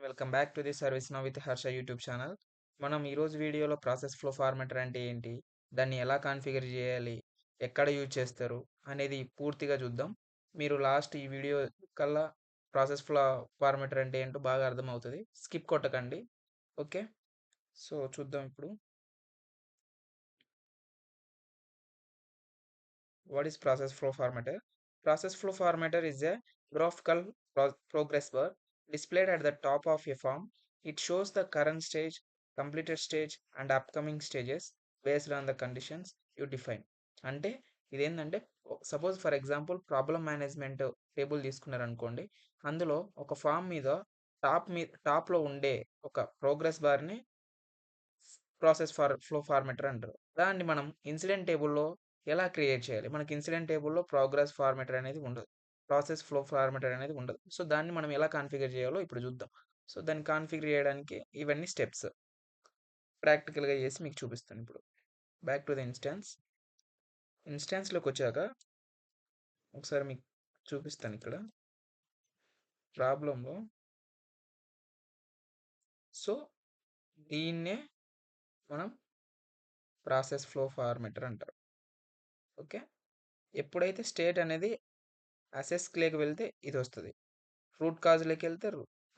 Welcome back to the service now with Harsha YouTube channel. మనం ఈరోజు వీడియోలో ప్రాసెస్ ఫ్లో ఫార్మాటర్ అంటే ఏంటి, దాన్ని ఎలా కాన్ఫిగర్ చేయాలి, ఎక్కడ యూజ్ చేస్తారు అనేది పూర్తిగా చూద్దాం. మీరు లాస్ట్ ఈ వీడియో కల్లా ప్రాసెస్ ఫ్లో ఫార్మాటర్ అంటే ఏంటో బాగా అర్థమవుతుంది. స్కిప్ కొట్టకండి. ఓకే, సో చూద్దాం ఇప్పుడు. What is process flow formatter? Process flow formatter is a graphical progress bar displayed at the top of a form. It shows the current stage, completed stage, and upcoming stages based on the conditions you define. అంటే ఇదేంటంటే, suppose for example problem management table తీసుకున్నారనుకోండి. అందులో ఒక form మీద టాప్లో ఉండే ఒక progress బార్ని ప్రాసెస్ ఫ్లో ఫార్మాటర్ అంటారు. దాన్ని మనం ఇన్సిడెంట్ టేబుల్‌లో ఎలా క్రియేట్ చేయాలి? మనకి ఇన్సిడెంట్ టేబుల్‌లో ప్రోగ్రెస్ ఫార్మాటర్ అనేది ఉండదు. ప్రాసెస్ ఫ్లో ఫార్మాటర్ అనేది ఉండదు. సో, దాన్ని మనం ఎలా కాన్ఫిగర్ చేయాలో ఇప్పుడు చూద్దాం. సో, దాన్ని కాన్ఫిగర్ చేయడానికి ఇవన్నీ స్టెప్స్ ప్రాక్టికల్‌గా చేసి మీకు చూపిస్తాను ఇప్పుడు. బ్యాక్ టు ద ఇన్‌స్టాన్స్‌లోకొచ్చాక ఒకసారి మీకు చూపిస్తాను ఇక్కడ ప్రాబ్లమ్‌లో. సో, దీన్నే మనం ప్రాసెస్ ఫ్లో ఫార్మాటర్ అంటారు. ఓకే. ఎప్పుడైతే స్టేట్ అనేది అసెస్‌లోకి వెళ్తే ఇదొస్తది. రూట్ కాజ్‌లోకెళ్తే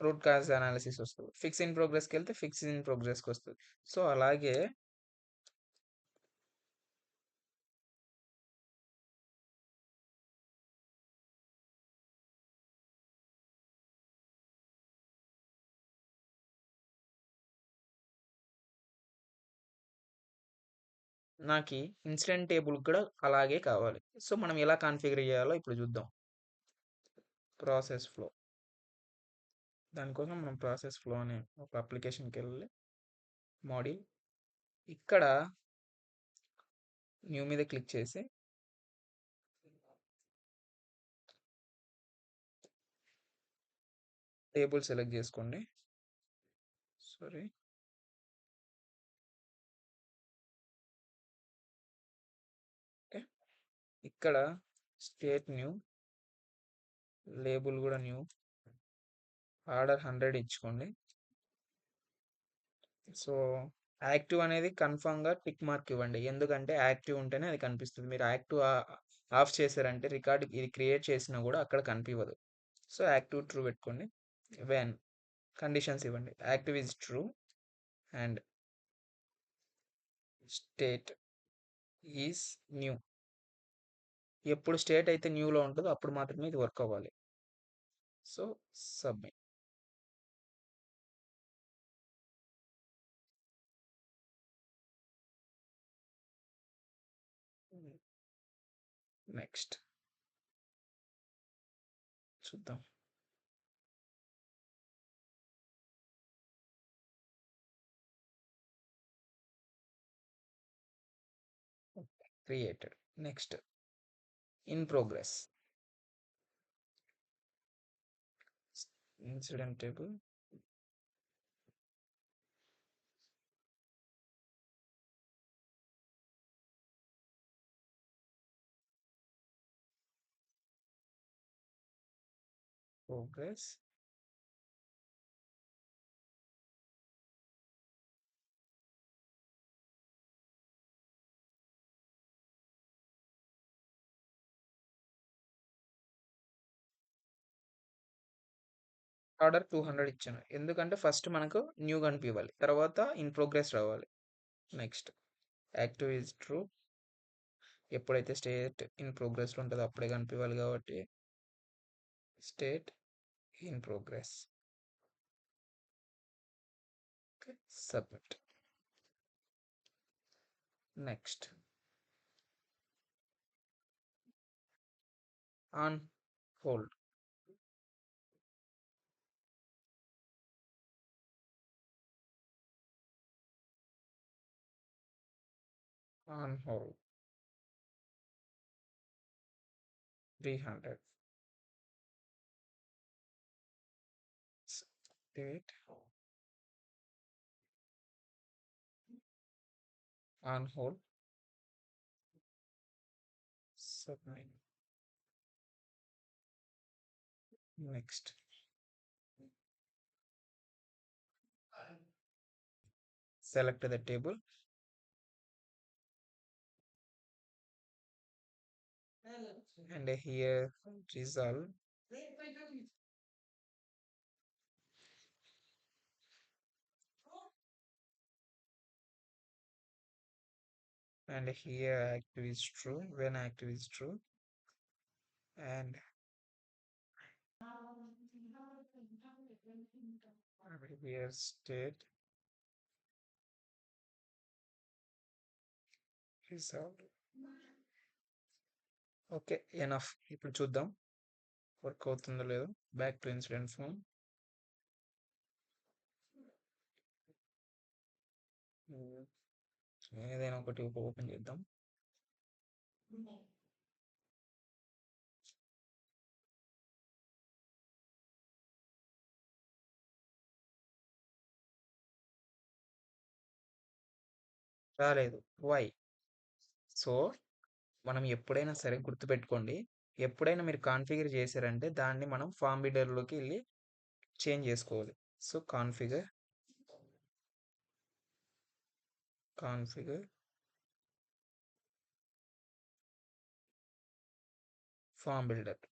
రూట్ కాజ్ అనాలిసిస్ వస్తది. ఫిక్స్ ఇన్ ప్రోగ్రెస్‌కెళ్తే ఫిక్స్ ఇన్ ప్రోగ్రెస్‌కొస్తది. సో, అలాగే నాకీ ఇన్సిడెంట్ టేబుల్ కూడా అలాగే కావాలి. సో, మనం ఎలా కాన్ఫిగర్ చేయాలో ఇప్పుడు చూద్దాం. Process flow. దానికోసం మనం ప్రాసెస్ ఫ్లో అనే ఒక అప్లికేషన్‌కెళ్ళి మాడ్యూల్ ఇక్కడ న్యూ మీద క్లిక్ చేసి టేబుల్ సెలెక్ట్ చేసుకోండి. సారీ. ఓకే. ఇక్కడ స్టేట్ న్యూ, లేబుల్ కూడా న్యూ, ఆర్డర్ 100 ఇచ్చుకోండి. సో, యాక్టివ్ అనేది కన్ఫర్మ్‌గా టిక్ మార్క్ ఇవ్వండి. ఎందుకంటే యాక్టివ్ ఉంటేనే అది కనిపిస్తుంది. మీరు యాక్టివ్ ఆఫ్ చేశారంటే రికార్డ్ ఇది క్రియేట్ చేసినా కూడా అక్కడ కనిపివ్వదు. సో, యాక్టివ్ ట్రూ పెట్టుకోండి. వెన్ కండిషన్స్ ఇవ్వండి. Active is true and state is new. ఎప్పుడు స్టేట్ అయితే న్యూలో ఉంటుందో అప్పుడు మాత్రమే ఇది వర్క్ అవ్వాలి. So, submit. నెక్స్ట్ చూద్దాం. Created. Next in progress. Incident table. Progress. Order 200 ఇచ్చాను. ఎందుకంటే ఫస్ట్ మనకు న్యూ కనిపివ్వాలి. తర్వాత ఇన్ ప్రోగ్రెస్ రావాలి. Next active is true. ఎప్పుడైతే స్టేట్ ఇన్ ప్రోగ్రెస్లో ఉంటుందో అప్పుడే కనిపివ్వాలి కాబట్టి state in progress. Okay, submit. Next on hold. On hold 300. State on hold. Submit. Next select the table, and here result, and here active is true when active is true, and here state result. Okay, enough. ఇప్పుడు చూద్దాం work అవుతుందో లేదో. Back to incident phone. ఏదైనా ఒకటి open చేద్దాం. రాలేదు, why? So మనం ఎప్పుడైనా సరే గుర్తుపెట్టుకోండి, ఎప్పుడైనా మీరు కాన్ఫిగర్ చేశారంటే దాన్ని మనం ఫామ్ బిల్డర్లోకి వెళ్ళి చేంజ్ చేసుకోవాలి. So configure form builder.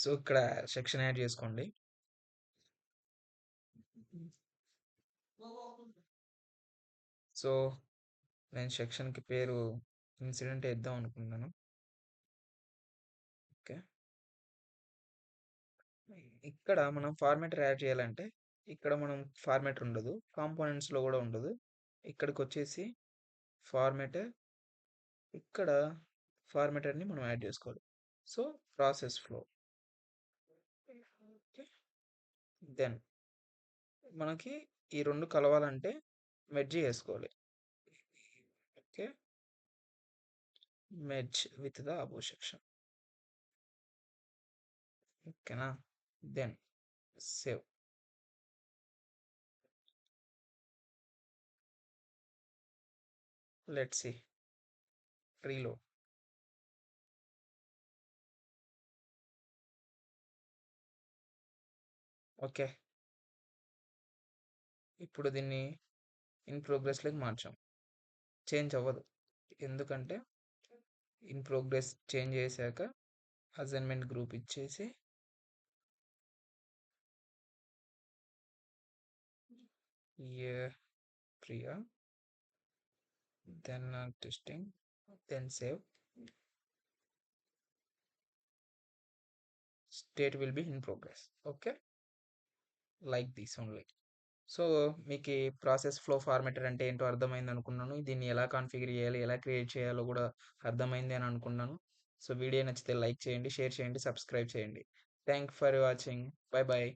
So ఇక్కడ సెక్షన్ యాడ్ చేసుకోండి. సో నేను సెక్షన్కి పేరు ఇన్సిడెంట్ ఇద్దాం అనుకున్నాను. ఓకే, ఇక్కడ మనం ఫార్మాటర్ యాడ్ చేయాలంటే ఇక్కడ మనం ఫార్మాటర్ ఉండదు, కాంపోనెంట్స్లో కూడా ఉండదు. ఇక్కడికి వచ్చేసి ఫార్మాటర్, ఇక్కడ ఫార్మాటర్ని మనం యాడ్ చేసుకోవాలి. సో ప్రాసెస్ ఫ్లో, దెన్ మనకి ఈ రెండు కలవాలంటే మెర్జ్ చేసుకోవాలి. Okay, merge with the above section. ఓకేనా, then save. Let's see, reload. Okay, ఇప్పుడు దీన్ని ఇన్ ప్రోగ్రెస్లోకి మార్చాం. చేంజ్ అవ్వదు, ఎందుకంటే ఇన్ ప్రోగ్రెస్ చేంజ్ చేశాక అసైన్మెంట్ గ్రూప్ ఇచ్చేసి Priya, then testing, then save. State will be in progress. Okay, like this only. So మీకు ఈ ప్రాసెస్ ఫ్లో ఫార్మాటర్ అంటే ఏంటో అర్థమైంది అనుకున్నాను. దీన్ని ఎలా కాన్ఫిగర్ చేయాలి, ఎలా క్రియేట్ చేయాలో కూడా అర్థమైంది అని అనుకున్నాను. సో వీడియో నచ్చితే లైక్ చేయండి, షేర్ చేయండి, సబ్స్క్రైబ్ చేయండి. Thank for watching. Bye bye.